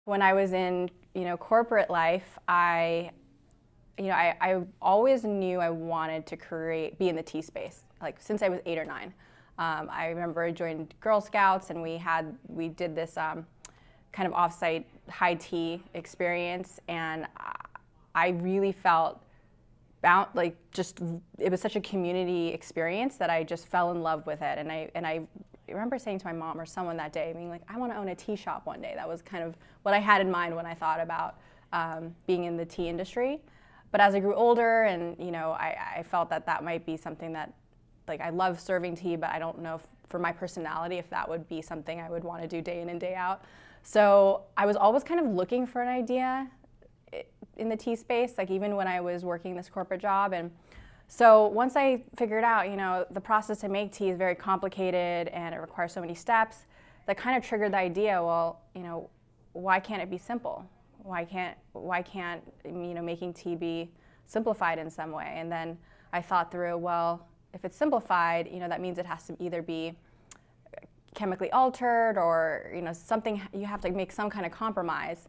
When I was in, corporate life, I always knew I wanted to be in the tea space, like since I was 8 or 9. I remember I joined Girl Scouts, and we did this kind of offsite high tea experience, and I really felt it was such a community experience that I just fell in love with it. And I remember saying to my mom or someone that day, being like, I want to own a tea shop one day. That was kind of what I had in mind when I thought about being in the tea industry. But as I grew older, and I felt that might be something that, like, I love serving tea, but I don't know if, for my personality, if that would be something I would want to do day in and day out. So I was always kind of looking for an idea in the tea space, like even when I was working this corporate job. And so once I figured out, the process to make tea is very complicated and it requires so many steps, that kind of triggered the idea, well, why can't it be simple? Why can't making tea be simplified in some way? And then I thought through, well, if it's simplified, that means it has to either be chemically altered or, something, you have to make some kind of compromise.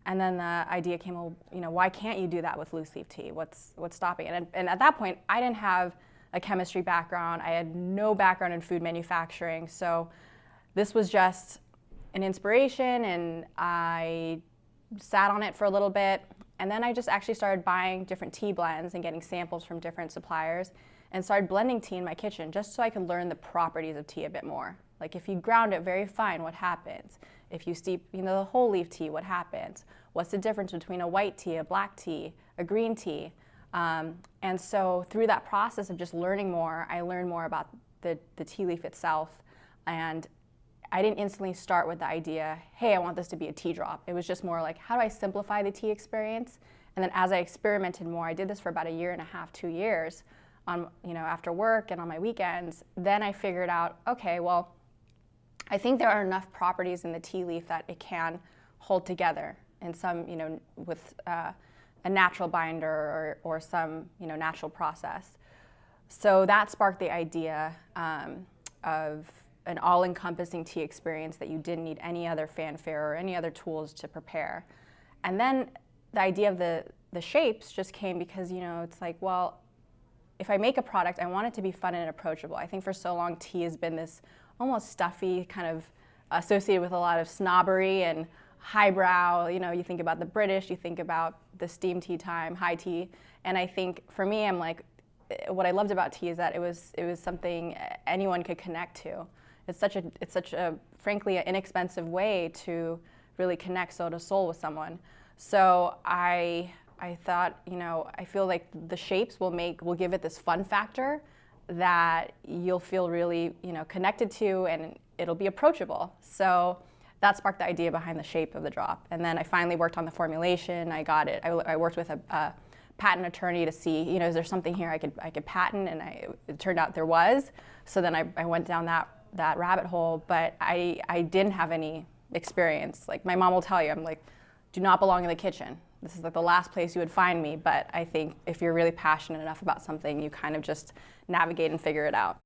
And then the idea came, well, why can't you do that with loose leaf tea? What's stopping it? And at that point, I didn't have a chemistry background. I had no background in food manufacturing. So this was just an inspiration, and I sat on it for a little bit. And then I just actually started buying different tea blends and getting samples from different suppliers, and started blending tea in my kitchen just so I could learn the properties of tea a bit more. Like, if you ground it very fine, what happens? If you steep, the whole leaf tea, what happens? What's the difference between a white tea, a black tea, a green tea? And so through that process of just learning more, I learned more about the tea leaf itself. And I didn't instantly start with the idea, hey, I want this to be a tea drop. It was just more like, how do I simplify the tea experience? And then as I experimented more, I did this for about 1.5 years, 2 years, after work and on my weekends. Then I figured out, okay, well, I think there are enough properties in the tea leaf that it can hold together in some, with a natural binder or some, natural process. So that sparked the idea of an all-encompassing tea experience that you didn't need any other fanfare or any other tools to prepare. And then the idea of the shapes just came because, it's like, well, if I make a product, I want it to be fun and approachable. I think for so long, tea has been this almost stuffy, kind of associated with a lot of snobbery and highbrow. You think about the British, you think about the steam tea time, high tea. And I think for me, I'm like, what I loved about tea is that it was something anyone could connect to. It's such a frankly an inexpensive way to really connect soul to soul with someone. So I thought, I feel like the shapes will give it this fun factor that you'll feel really, connected to, and it'll be approachable. So that sparked the idea behind the shape of the drop. And then I finally worked on the formulation. I got it. I worked with a patent attorney to see, is there something here I could patent? And it turned out there was. So then I went down that rabbit hole, but I didn't have any experience. Like, my mom will tell you, I'm like, do not belong in the kitchen. This is like the last place you would find me. But I think if you're really passionate enough about something, you kind of just navigate and figure it out.